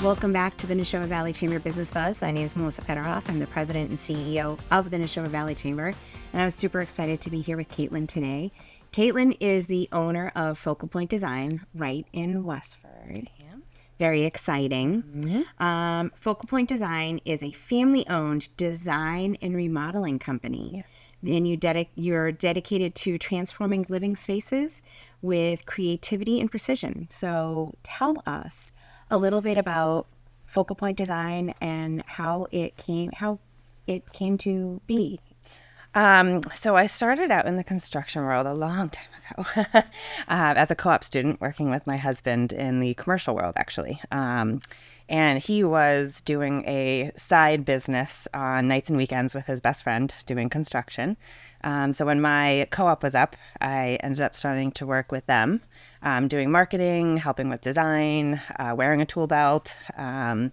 Welcome back to the Neshoba Valley Chamber Business Buzz. My name is Melissa Federoff. I'm the president and CEO of the Neshoba Valley Chamber, and I was super excited to be here with Kaytlyn today. Kaytlyn is the owner of Focal Point Design right in Westford. Very exciting. Mm-hmm. Focal Point Design is a family-owned design and remodeling company. Yes. And you're dedicated to transforming living spaces with creativity and precision. So tell us a little bit about Focal Point Design and how it came to be. So I started out in the construction world a long time ago as a co-op student working with my husband in the commercial world, actually. And he was doing a side business on nights and weekends with his best friend doing construction. So when my co-op was up, I ended up starting to work with them, doing marketing, helping with design, wearing a tool belt. And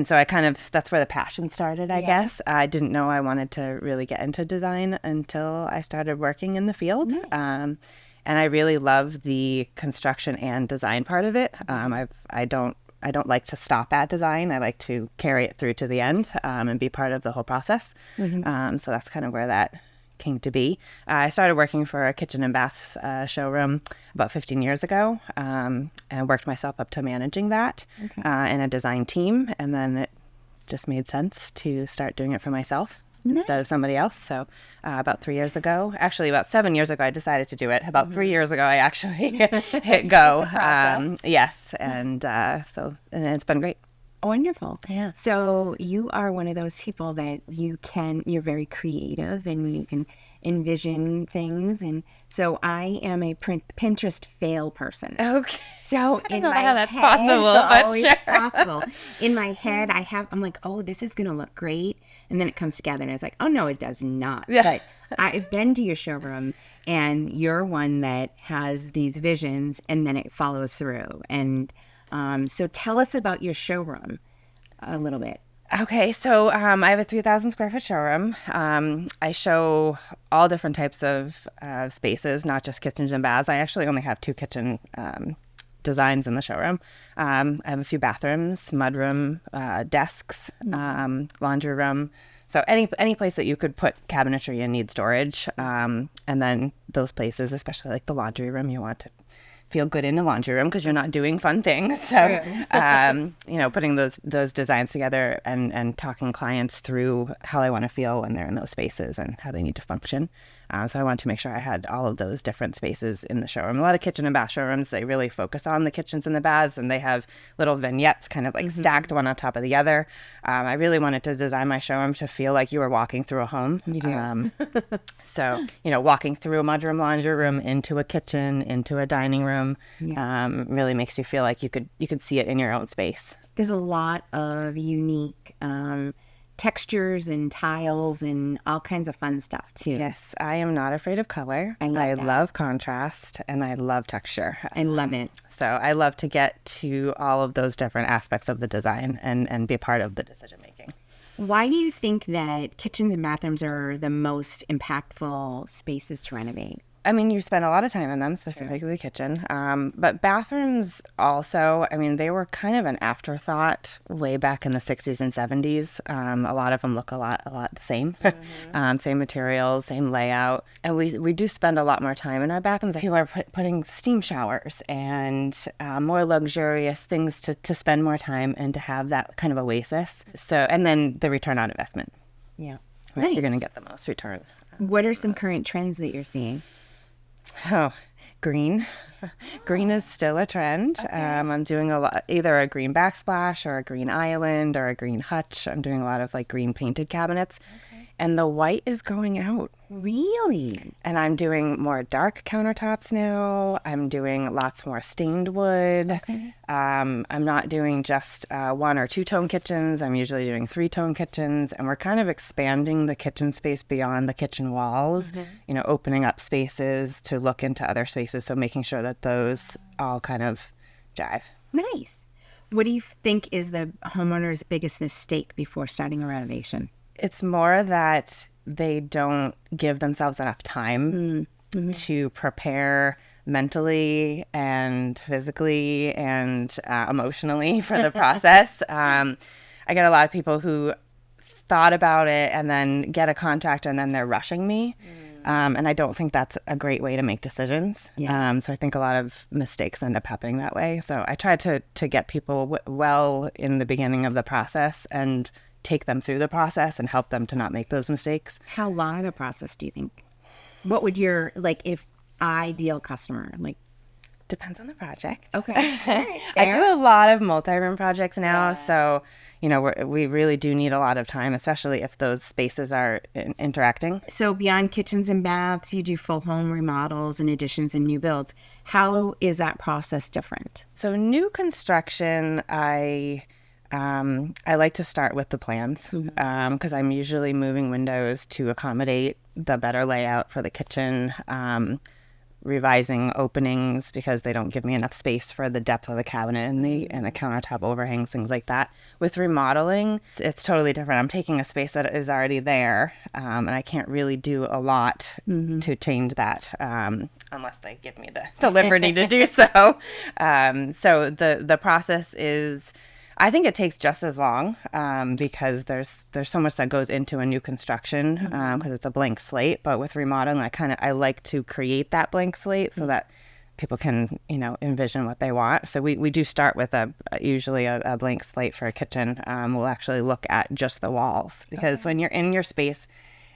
so that's where the passion started, I guess. I didn't know I wanted to really get into design until I started working in the field. Nice. And I really love the construction and design part of it. I don't like to stop at design. I like to carry it through to the end and be part of the whole process. Mm-hmm. So that's kind of where that came to be. I started working for a kitchen and bath showroom about 15 years ago and worked myself up to managing that in a design team. And then it just made sense to start doing it for myself instead of somebody else. So about 3 years ago, actually about 7 years ago, I decided to do it. About 3 years ago, I actually hit go. Yes. And so it's been great. Wonderful. Yeah. So you are one of those people that you're very creative and you can envision things. And so I am a Pinterest fail person. Okay. So I don't know how that's possible, but sure. It's possible. In my head, I'm like, oh, this is going to look great. And then it comes together and it's like, oh, no, it does not. Yeah. But I've been to your showroom and you're one that has these visions and then it follows through. And so tell us about your showroom a little bit. Okay, so I have a 3,000 square foot showroom. I show all different types of spaces, not just kitchens and baths. I actually only have 2 kitchen designs in the showroom. I have a few bathrooms, mudroom, desks, laundry room. So any place that you could put cabinetry and need storage. And then those places, especially like the laundry room, you want to feel good in the laundry room because you're not doing fun things. So, putting those designs together and talking clients through how they want to feel when they're in those spaces and how they need to function. So I wanted to make sure I had all of those different spaces in the showroom. A lot of kitchen and bath showrooms, they really focus on the kitchens and the baths, and they have little vignettes kind of like stacked one on top of the other. I really wanted to design my showroom to feel like you were walking through a home. You do. So, walking through a mudroom, laundry room, into a kitchen, into a dining room, really makes you feel like you could see it in your own space. There's a lot of unique textures and tiles and all kinds of fun stuff too. Yes, I am not afraid of color. I love contrast and I love texture. I love it. So I love to get to all of those different aspects of the design and be a part of the decision making. Why do you think that kitchens and bathrooms are the most impactful spaces to renovate? I mean, you spend a lot of time in them, specifically the kitchen. But bathrooms also, they were kind of an afterthought way back in the 60s and 70s. A lot of them look a lot the same. Mm-hmm. Same materials, same layout. And we do spend a lot more time in our bathrooms. People are putting steam showers and more luxurious things to spend more time and to have that kind of oasis. So, and then the return on investment. Yeah. Right. You're going to get the most return. What are some current trends that you're seeing? Oh, green. Green is still a trend. Okay. I'm doing either a green backsplash or a green island or a green hutch. I'm doing a lot of like green painted cabinets. Okay. And the white is going out. Really? And I'm doing more dark countertops now. I'm doing lots more stained wood. Okay. I'm not doing just 1 or 2 tone kitchens. I'm usually doing 3 tone kitchens. And we're kind of expanding the kitchen space beyond the kitchen walls, opening up spaces to look into other spaces. So making sure that those all kind of jive. Nice. What do you think is the homeowner's biggest mistake before starting a renovation? It's more that they don't give themselves enough time to prepare mentally and physically and emotionally for the process. I get a lot of people who thought about it and then get a contractor and then they're rushing me. And I don't think that's a great way to make decisions. Yeah. So I think a lot of mistakes end up happening that way. So I try to get people well in the beginning of the process and take them through the process and help them to not make those mistakes. How long of a process do you think? What would your, like, if ideal customer, like? Depends on the project. Okay. I do a lot of multi-room projects now. So, we really do need a lot of time, especially if those spaces are interacting. So beyond kitchens and baths, you do full home remodels and additions and new builds. How is that process different? So new construction, I like to start with the plans because I'm usually moving windows to accommodate the better layout for the kitchen, revising openings because they don't give me enough space for the depth of the cabinet and the countertop overhangs, things like that. With remodeling, it's totally different. I'm taking a space that is already there, and I can't really do a lot to change that unless they give me the liberty to do so. So the process is, I think it takes just as long because there's so much that goes into a new construction because it's a blank slate. But with remodeling, I like to create that blank slate so that people can envision what they want. So we do start with usually a blank slate for a kitchen. We'll actually look at just the walls because when you're in your space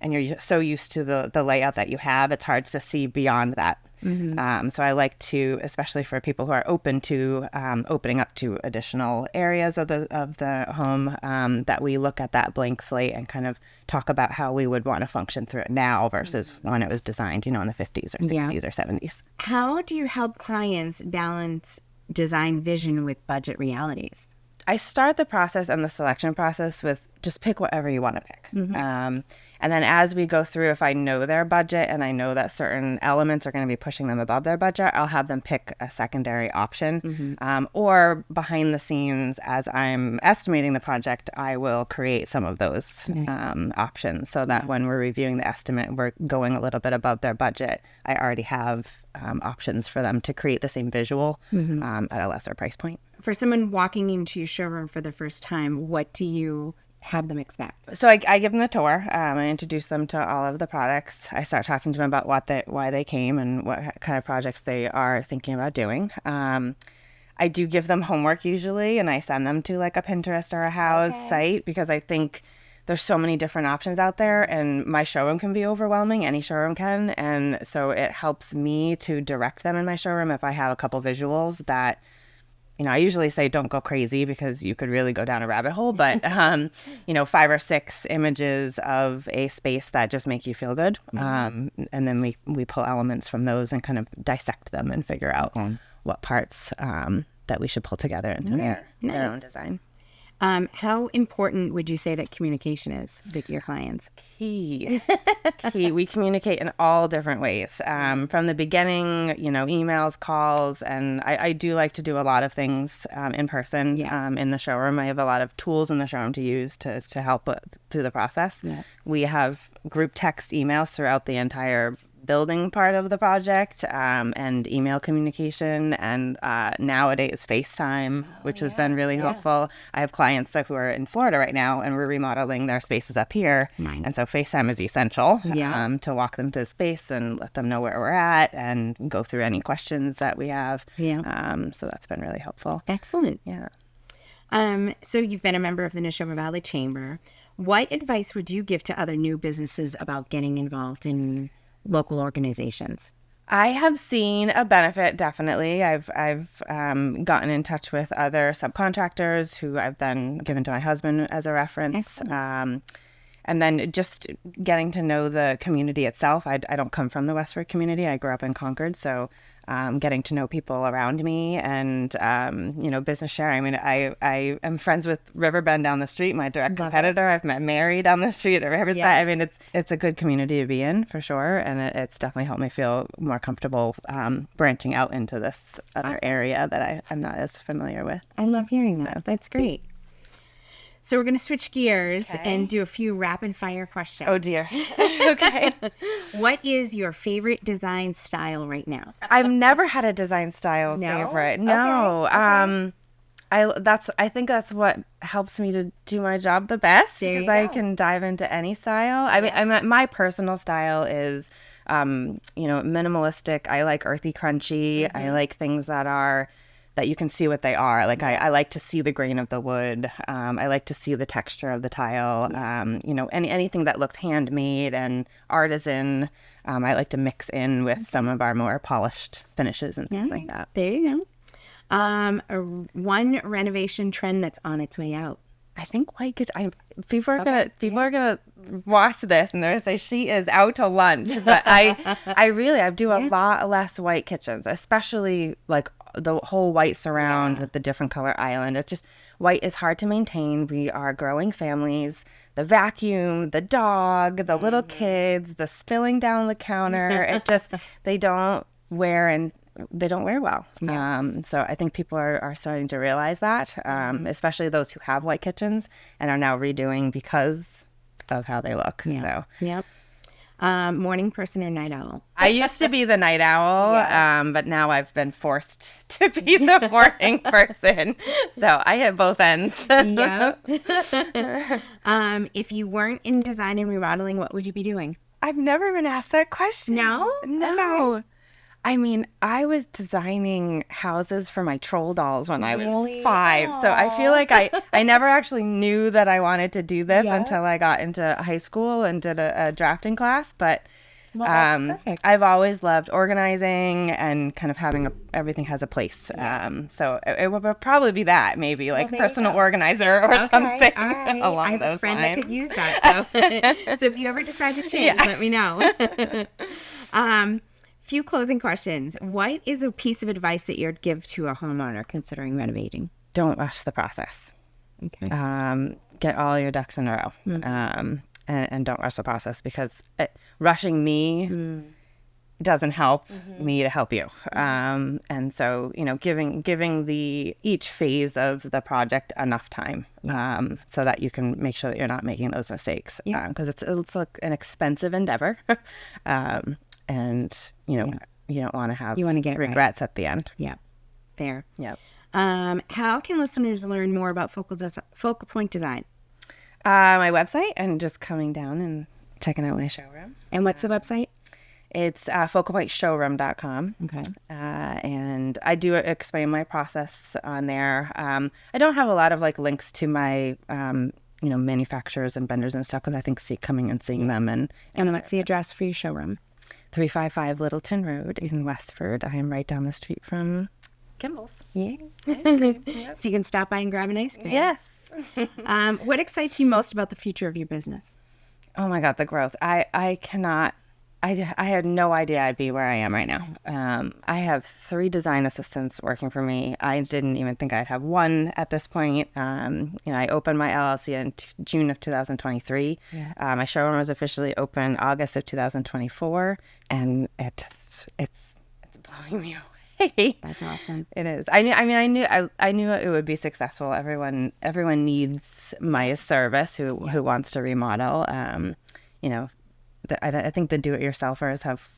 and you're so used to the layout that you have, it's hard to see beyond that. So I like to, especially for people who are open to opening up to additional areas of the home, that we look at that blank slate and kind of talk about how we would want to function through it now versus when it was designed, in the 50s or 60s or 70s. How do you help clients balance design vision with budget realities? I start the process and the selection process with just pick whatever you want to pick. And then as we go through, if I know their budget and I know that certain elements are going to be pushing them above their budget, I'll have them pick a secondary option. Or behind the scenes, as I'm estimating the project, I will create some of those options so that when we're reviewing the estimate, we're going a little bit above their budget. I already have options for them to create the same visual at a lesser price point. For someone walking into your showroom for the first time, what do you have them expect? So I give them the tour. I introduce them to all of the products. I start talking to them about why they came and what kind of projects they are thinking about doing. I do give them homework usually, and I send them to like a Pinterest or a Houzz site because I think there's so many different options out there, and my showroom can be overwhelming. Any showroom can. And so it helps me to direct them in my showroom if I have a couple visuals that I usually say don't go crazy because you could really go down a rabbit hole, but 5 or 6 images of a space that just make you feel good. And then we pull elements from those and kind of dissect them and figure out what parts that we should pull together into their own design. How important would you say that communication is with your clients? Key. We communicate in all different ways. From the beginning, emails, calls, and I do like to do a lot of things in person in the showroom. I have a lot of tools in the showroom to use to help through the process. Yeah. We have group text emails throughout the entire building part of the project, and email communication, and nowadays FaceTime, which has been really helpful. I have clients who are in Florida right now, and we're remodeling their spaces up here. Nice. And so FaceTime is essential to walk them through the space and let them know where we're at and go through any questions that we have. So that's been really helpful. Excellent. Yeah. So you've been a member of the Neshoba Valley Chamber. What advice would you give to other new businesses about getting involved in local organizations? I have seen a benefit, definitely. I've gotten in touch with other subcontractors who I've then given to my husband as a reference. And then just getting to know the community itself. I don't come from the Westford community. I grew up in Concord, so getting to know people around me and, business sharing. I mean, I am friends with Riverbend down the street, my direct competitor. I've met Mary down the street at Riverside. Yeah. I mean, it's a good community to be in for sure. And it's definitely helped me feel more comfortable branching out into this other area that I'm not as familiar with. I love hearing that. That's great. So we're going to switch gears Okay. and do a few rapid fire questions. Oh dear. Okay. What is your favorite design style right now? I've never had a design style No? favorite. Okay, No. okay. I think that's what helps me to do my job the best, There because you I go. can dive into any style. I mean, my personal style is, minimalistic. I like earthy, crunchy. I like things that you can see what they are. Like I like to see the grain of the wood. I like to see the texture of the tile. Anything that looks handmade and artisan. I like to mix in with some of our more polished finishes and things like that. There you go. One renovation trend that's on its way out. I think white kitchen. People are gonna watch this and they're gonna say she is out to lunch. But I do a lot less white kitchens, especially like the whole white surround with the different color island. It's just white is hard to maintain. We are growing families. The vacuum, the dog, the little kids, the spilling down the counter. It just they don't wear well. So I think people are starting to realize that, especially those who have white kitchens and are now redoing because of how they look. So Yep. Morning person or night owl? I used to be the night owl, but now I've been forced to be the morning person. So I hit both ends. Yep. If you weren't in design and remodeling, what would you be doing? I've never been asked that question. No? No. Okay. I mean, I was designing houses for my troll dolls when I was Really? 5. So I feel like I never actually knew that I wanted to do this until I got into high school and did a drafting class. But That's perfect. I've always loved organizing and kind of having everything has a place. So it would probably be that, maybe like there you personal go. organizer or something All right. along I have those a friend lines. that could use that. So if you ever decide to change, let me know. Few closing questions. What is a piece of advice that you'd give to a homeowner considering renovating? Don't rush the process. Okay. Get all your ducks in a row, and don't rush the process, because rushing me doesn't help me to help you. And so, giving each phase of the project enough time, so that you can make sure that you're not making those mistakes. Because it's like an expensive endeavor, and you don't want to have get it right. regrets at the end. Yeah. Fair. Yep. How can listeners learn more about Focal Point Design? My website, and just coming down and checking out my showroom. And what's the website? It's focalpointshowroom.com. Okay. And I do explain my process on there. I don't have a lot of links to my manufacturers and vendors and stuff, because I think coming and seeing them. And what's the address for your showroom? 355 Littleton Road in Westford. I am right down the street from Kimball's. Yeah. So you can stop by and grab an ice cream. Yes. What excites you most about the future of your business? Oh my God, the growth. I had no idea I'd be where I am right now. I have 3 design assistants working for me. I didn't even think I'd have one at this point. I opened my LLC in June of 2023. My showroom was officially open August of 2024, and it's blowing me away. That's awesome. It is. I knew it would be successful. Everyone needs my service who wants to remodel. I think the do-it-yourselfers have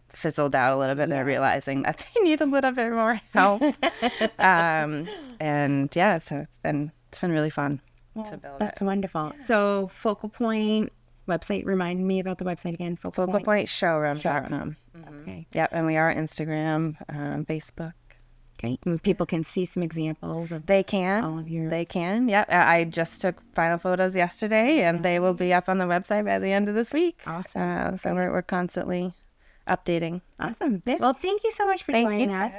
fizzled out a little bit. They're realizing that they need a little bit more help. So it's been really fun to build. That's wonderful. So Focal Point website, remind me about the website again. Focalpointshowroom.com. Okay. Yep, and we are on Instagram, Facebook. Okay. And people can see some examples of They can. all of your... They can. Yep. I just took final photos yesterday, and they will be up on the website by the end of this week. Awesome. So we're constantly updating. Awesome. Well, thank you so much for joining us.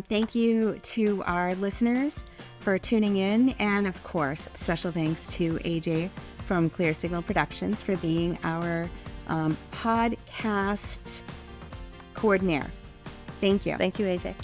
Thank you to our listeners for tuning in. And of course, special thanks to AJ from Clear Signal Productions for being our podcast coordinator. Thank you. Thank you, AJ.